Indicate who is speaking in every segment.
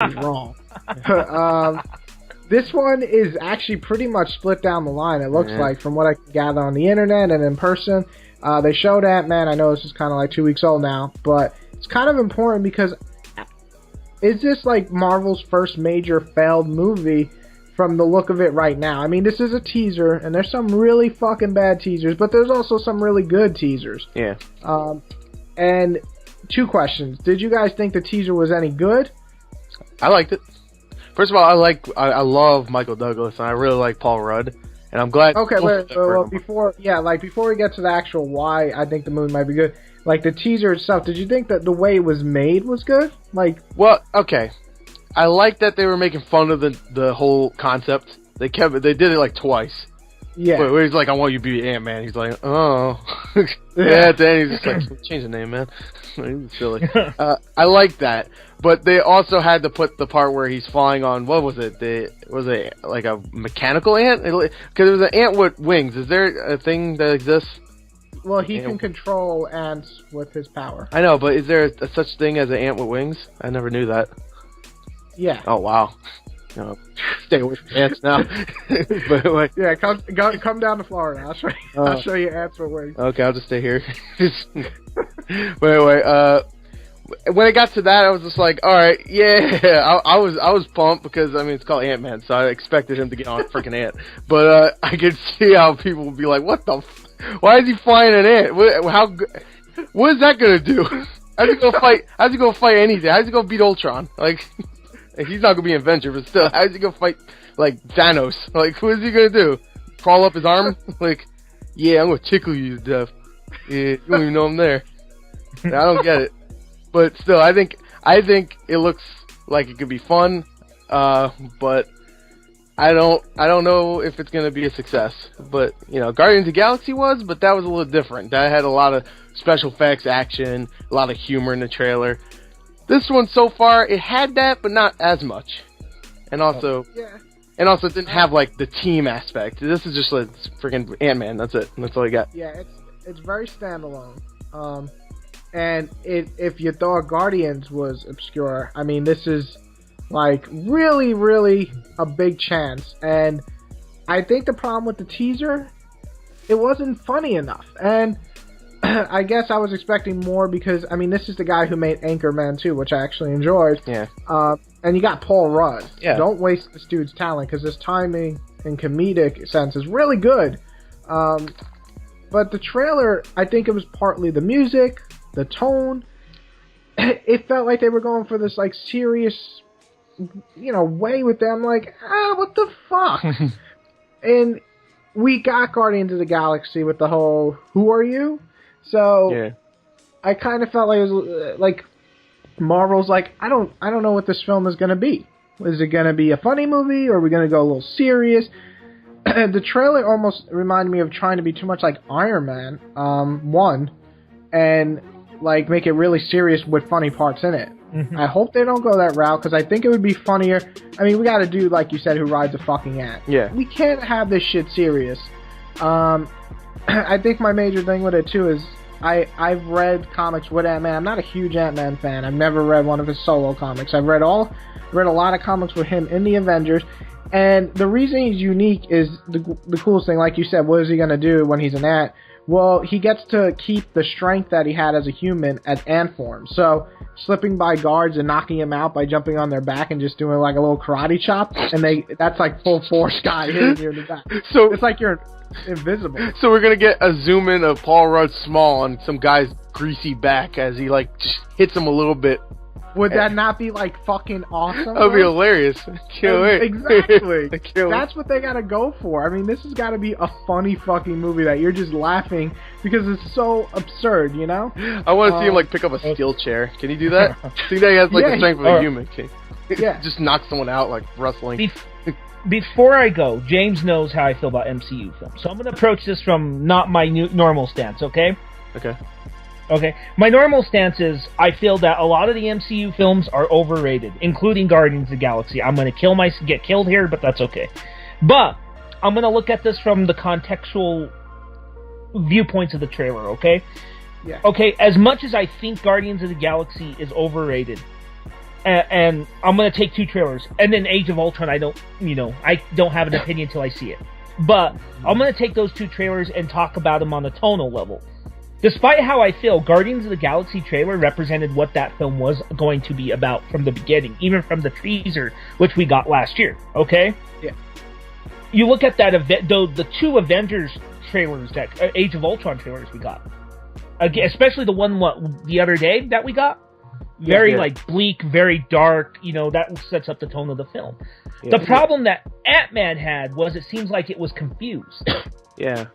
Speaker 1: is wrong. This one is actually pretty much split down the line, it looks like, from what I can gather on the internet and in person. They showed Ant-Man. I know this is kind of like 2 weeks old now, but it's kind of important because is this like Marvel's first major failed movie from the look of it right now? I mean, this is a teaser, and there's some really fucking bad teasers, but there's also some really good teasers.
Speaker 2: Yeah.
Speaker 1: And 2 questions. Did you guys think the teaser was any good?
Speaker 2: I liked it. First of all, I love Michael Douglas, and I really like Paul Rudd, and I'm glad.
Speaker 1: Okay, well, before we get to the actual why I think the movie might be good, like the teaser itself, did you think that the way it was made was good? Like,
Speaker 2: well, okay, I like that they were making fun of the whole concept. They did it like twice.
Speaker 1: Yeah.
Speaker 2: Where he's like, I want you to be Ant-Man. He's like, oh. Yeah, then he's just like, change the name, man. He's silly. I like that. But they also had to put the part where he's flying on, what was it? Was it like a mechanical ant? Because it was an ant with wings. Is there a thing that exists?
Speaker 1: Well, he can control ants with his power.
Speaker 2: I know, but is there a such thing as an ant with wings? I never knew that.
Speaker 1: Yeah.
Speaker 2: Oh, wow. No, stay away from ants now. But anyway.
Speaker 1: Yeah, come down to Florida. I'll show you ants with wings.
Speaker 2: Okay, I'll just stay here. But anyway, when it got to that, I was just like, all right, yeah. I was pumped because I mean it's called Ant-Man, so I expected him to get on a freaking ant. But I could see how people would be like, what the? Why is he flying an ant? What is that gonna do? How's he gonna fight? How's he gonna fight anything? How's he gonna beat Ultron? Like. He's not gonna be an Avenger, but still, how's he gonna fight like Thanos? Like, what is he gonna do? Crawl up his arm? Like, yeah, I'm gonna tickle you to death. Yeah, you don't even know I'm there. I don't get it, but still, I think it looks like it could be fun, but I don't know if it's gonna be a success. But you know, Guardians of the Galaxy was, but that was a little different. That had a lot of special effects, action, a lot of humor in the trailer. This one so far, it had that, but not as much. And also, it didn't have like the team aspect. This is just like freaking Ant-Man. That's it. That's all I got.
Speaker 1: Yeah, it's very standalone. And if you thought Guardians was obscure, I mean, this is like really, really a big chance. And I think the problem with the teaser, it wasn't funny enough. And I guess I was expecting more because, I mean, this is the guy who made Anchorman 2, which I actually enjoyed.
Speaker 2: Yeah.
Speaker 1: And you got Paul Rudd.
Speaker 2: Yeah.
Speaker 1: Don't waste this dude's talent because his timing and comedic sense is really good. But the trailer, I think it was partly the music, the tone. It felt like they were going for this, like, serious, way with them. Like, what the fuck? And we got Guardians of the Galaxy with the whole, who are you? So, yeah. I kind of felt like it was like Marvel's like, I don't know what this film is going to be. Is it going to be a funny movie, or are we going to go a little serious? The trailer almost reminded me of trying to be too much like Iron Man 1 and like make it really serious with funny parts in it. Mm-hmm. I hope they don't go that route because I think it would be funnier. I mean, we got to do, like you said, Who Rides a Fucking Ant.
Speaker 2: Yeah.
Speaker 1: We can't have this shit serious. I think my major thing with it, too, is I've read comics with Ant-Man. I'm not a huge Ant-Man fan. I've never read one of his solo comics. I've read a lot of comics with him in the Avengers. And the reason he's unique is the coolest thing. Like you said, what is he going to do when he's an ant? Well, he gets to keep the strength that he had as a human at ant form. So, slipping by guards and knocking him out by jumping on their back and just doing like a little karate chop, and that's like full force guy hitting you in the back. So it's like you're invisible.
Speaker 2: So we're gonna get a zoom in of Paul Rudd small on some guy's greasy back as he like just hits him a little bit.
Speaker 1: Would that not be like fucking awesome?
Speaker 2: That would be hilarious. Can't wait.
Speaker 1: Exactly. That's what they gotta go for. I mean, this has gotta be a funny fucking movie that you're just laughing because it's so absurd, you know?
Speaker 2: I want to see him like pick up a steel chair. Can he do that? See that he has like the strength of a human. Can just knock someone out like wrestling.
Speaker 3: Before I go, James knows how I feel about MCU films, so I'm gonna approach this from not my normal stance. Okay. Okay, my normal stance is I feel that a lot of the MCU films are overrated, including Guardians of the Galaxy. I'm going to get killed here, but that's okay. But I'm going to look at this from the contextual viewpoints of the trailer, okay?
Speaker 1: Yeah.
Speaker 3: Okay, as much as I think Guardians of the Galaxy is overrated, and I'm gonna take 2 trailers, and then Age of Ultron, I don't have an opinion until I see it. But I'm gonna take those 2 trailers and talk about them on a tonal level. Despite how I feel, Guardians of the Galaxy trailer represented what that film was going to be about from the beginning, even from the teaser, which we got last year. Okay?
Speaker 1: Yeah.
Speaker 3: You look at that event, though, the 2 Avengers trailers, that Age of Ultron trailers we got, especially the one the other day that we got, very like bleak, very dark. That sets up the tone of the film. Yeah. The problem that Ant-Man had was it seems like it was confused.
Speaker 2: Yeah.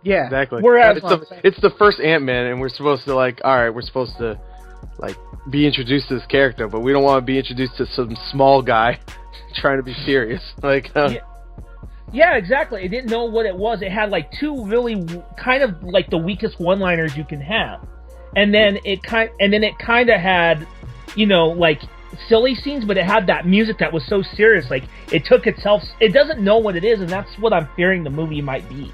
Speaker 1: Yeah,
Speaker 2: exactly.
Speaker 3: Whereas
Speaker 2: it's the first Ant-Man, and we're supposed to we're supposed to be introduced to this character, but we don't want to be introduced to some small guy trying to be serious.
Speaker 3: Yeah, exactly. It didn't know what it was. It had 2 really kind of the weakest one-liners you can have, and then it kind of had, silly scenes, but it had that music that was so serious. It took itself. It doesn't know what it is, and that's what I'm fearing the movie might be.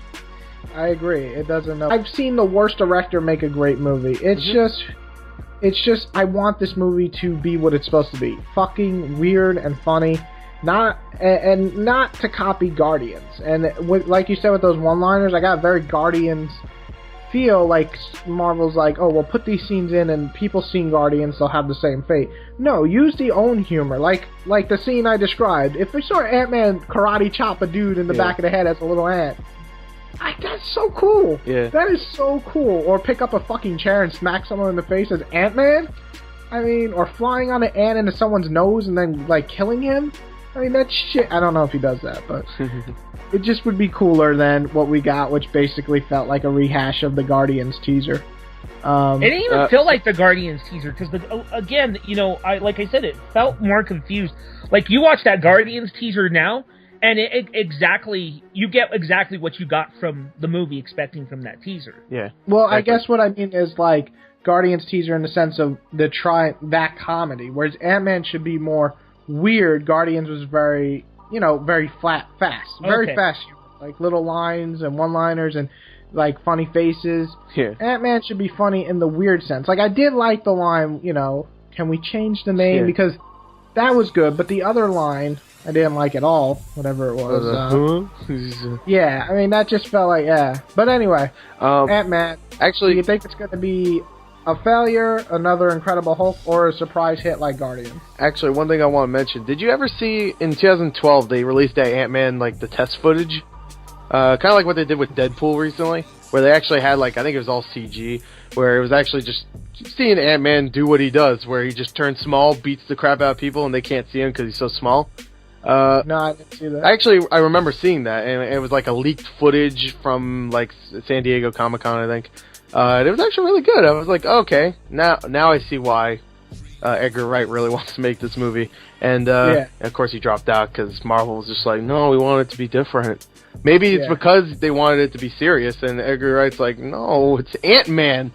Speaker 1: I agree. It doesn't know. I've seen the worst director make a great movie. It's just I want this movie to be what it's supposed to be. Fucking weird and funny. Not to copy Guardians. And like you said with those one-liners, I got very Guardians feel. Marvel's oh, well, put these scenes in and people seeing Guardians, they'll have the same fate. No, use the own humor. Like the scene I described. If we saw Ant-Man karate chop a dude in the back of the head as a little ant, that's so cool.
Speaker 2: Yeah.
Speaker 1: That is so cool. Or pick up a fucking chair and smack someone in the face as Ant-Man. Or flying on an ant into someone's nose and then, killing him. That shit. I don't know if he does that, but it just would be cooler than what we got, which basically felt like a rehash of the Guardians teaser.
Speaker 3: It didn't even feel like the Guardians teaser, because, again, like I said, it felt more confused. You watch that Guardians teaser now, and you get exactly what you got from the movie expecting from that teaser.
Speaker 2: Yeah.
Speaker 1: Well, exactly. I guess what I mean is Guardians teaser in the sense of that comedy, whereas Ant-Man should be more weird. Guardians was very, very fast, very fast, little lines and one-liners and funny faces.
Speaker 2: Yeah.
Speaker 1: Ant-Man should be funny in the weird sense. I did like the line, can we change the name? Yeah. Because that was good, but the other line I didn't like at all, whatever it was. Yeah, that just felt But anyway, Ant-Man.
Speaker 2: Actually,
Speaker 1: do you think it's going to be a failure, another Incredible Hulk, or a surprise hit like Guardian?
Speaker 2: Actually, one thing I want to mention. Did you ever see, in 2012, they released that Ant-Man, the test footage? Kind of like what they did with Deadpool recently, where they actually had, I think it was all CG, where it was actually just seeing Ant-Man do what he does, where he just turns small, beats the crap out of people, and they can't see him because he's so small.
Speaker 1: No, I didn't see that.
Speaker 2: Actually, I remember seeing that, and it was a leaked footage from San Diego Comic-Con, I think. It was actually really good. I was okay, now I see why Edgar Wright really wants to make this movie. And of course he dropped out because Marvel was just no, we want it to be different. Maybe it's because they wanted it to be serious, and Edgar Wright's no, it's Ant-Man.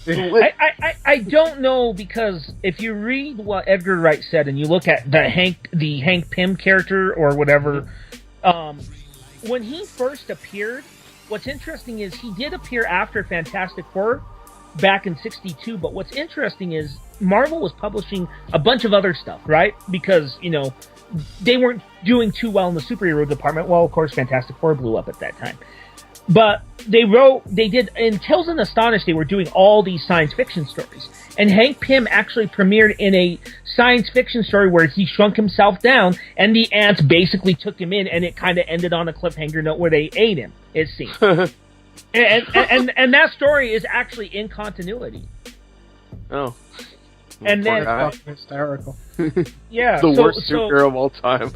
Speaker 3: I don't know, because if you read what Edgar Wright said and you look at the Hank Pym character or whatever, when he first appeared, what's interesting is he did appear after Fantastic Four back in '62, but what's interesting is Marvel was publishing a bunch of other stuff, right? Because, they weren't doing too well in the superhero department. Well, of course, Fantastic Four blew up at that time. But they did, in Tales and Astonish, they were doing all these science fiction stories. And Hank Pym actually premiered in a science fiction story where he shrunk himself down, and the ants basically took him in, and it kind of ended on a cliffhanger note where they ate him, it seems. and that story is actually in continuity.
Speaker 2: Oh.
Speaker 1: And then hysterical.
Speaker 3: Yeah.
Speaker 2: The worst superhero of all time.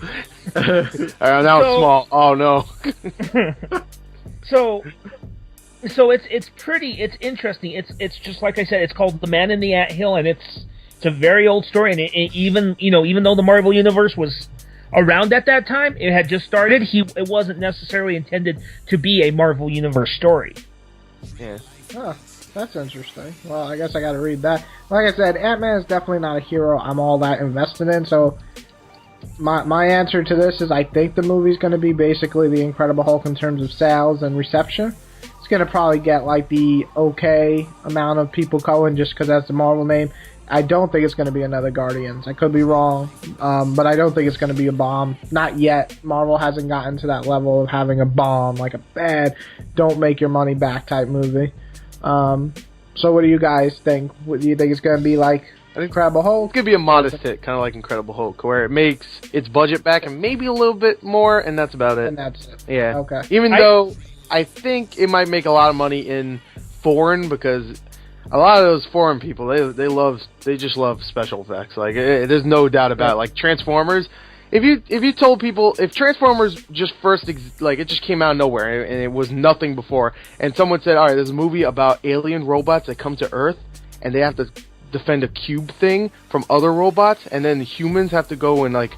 Speaker 2: Now it's small. Oh no.
Speaker 3: So it's interesting. It's just like I said, it's called The Man in the Anthill, and it's a very old story, and even though the Marvel Universe was around at that time, it had just started, it wasn't necessarily intended to be a Marvel Universe story.
Speaker 2: Yeah.
Speaker 1: Huh, that's interesting. Well, I guess I gotta read that. Like I said, Ant-Man is definitely not a hero I'm all that invested in, so my answer to this is I think the movie's going to be basically The Incredible Hulk in terms of sales and reception. It's going to probably get the okay amount of people going just because that's the Marvel name. I don't think it's going to be another Guardians. I could be wrong, but I don't think it's going to be a bomb. Not yet. Marvel hasn't gotten to that level of having a bomb, like a bad, don't make your money back type movie. So what do you guys think? Do you think it's going to be like Incredible Hulk?
Speaker 2: It's going to be a modest hit, kind of like Incredible Hulk, where it makes its budget back and maybe a little bit more, and that's about it.
Speaker 1: And that's it.
Speaker 2: Yeah.
Speaker 1: Okay.
Speaker 2: Even though I think it might make a lot of money in foreign, because a lot of those foreign people, they just love special effects. Like, there's no doubt about it. Like Transformers, if you told people, if Transformers just it just came out of nowhere and it was nothing before, and someone said, all right, there's a movie about alien robots that come to Earth and they have to defend a cube thing from other robots, and then the humans have to go and like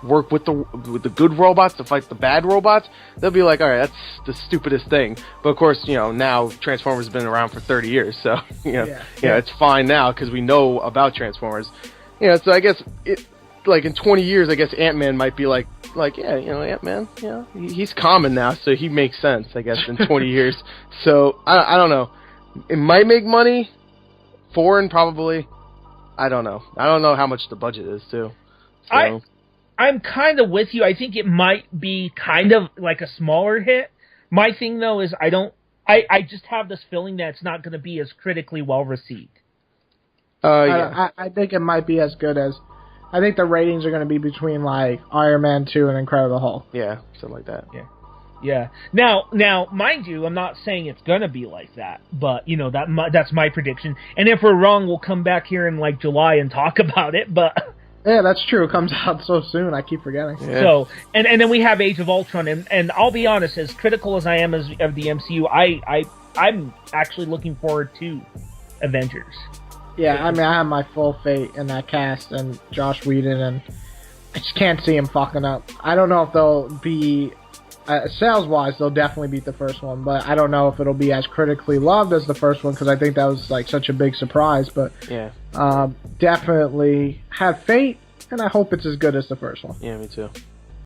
Speaker 2: work with the good robots to fight the bad robots, they'll be like, all right, that's the stupidest thing. But of course, now Transformers has been around for 30 years, so it's fine now because we know about Transformers. So I guess in 20 years, I guess Ant-Man might be like Ant-Man, he's common now, so he makes sense, I guess, in 20 years. So I don't know. It might make money. Foreign, probably. I don't know. I don't know how much the budget is too. So.
Speaker 3: I'm kind of with you. I think it might be kind of like a smaller hit. My thing, though, is I just have this feeling that it's not going to be as critically well received.
Speaker 1: I think it might be as good as... I think the ratings are going to be between, like, Iron Man 2 and Incredible Hulk.
Speaker 2: Yeah, something like that.
Speaker 3: Yeah. Now, mind you, I'm not saying it's going to be like that, but, that's my prediction. And if we're wrong, we'll come back here in, like, July and talk about it, but...
Speaker 1: Yeah, that's true. It comes out so soon. I keep forgetting.
Speaker 3: Yeah. So, and then we have Age of Ultron, and I'll be honest, as critical as I am of the MCU, I'm actually looking forward to Avengers.
Speaker 1: Yeah, I mean, I have my full faith in that cast and Joss Whedon, and I just can't see him fucking up. I don't know if they'll be... sales-wise, they'll definitely beat the first one, but I don't know if it'll be as critically loved as the first one, because I think that was like such a big surprise. But
Speaker 2: yeah,
Speaker 1: definitely have faith, and I hope it's as good as the first one.
Speaker 2: Yeah, me too.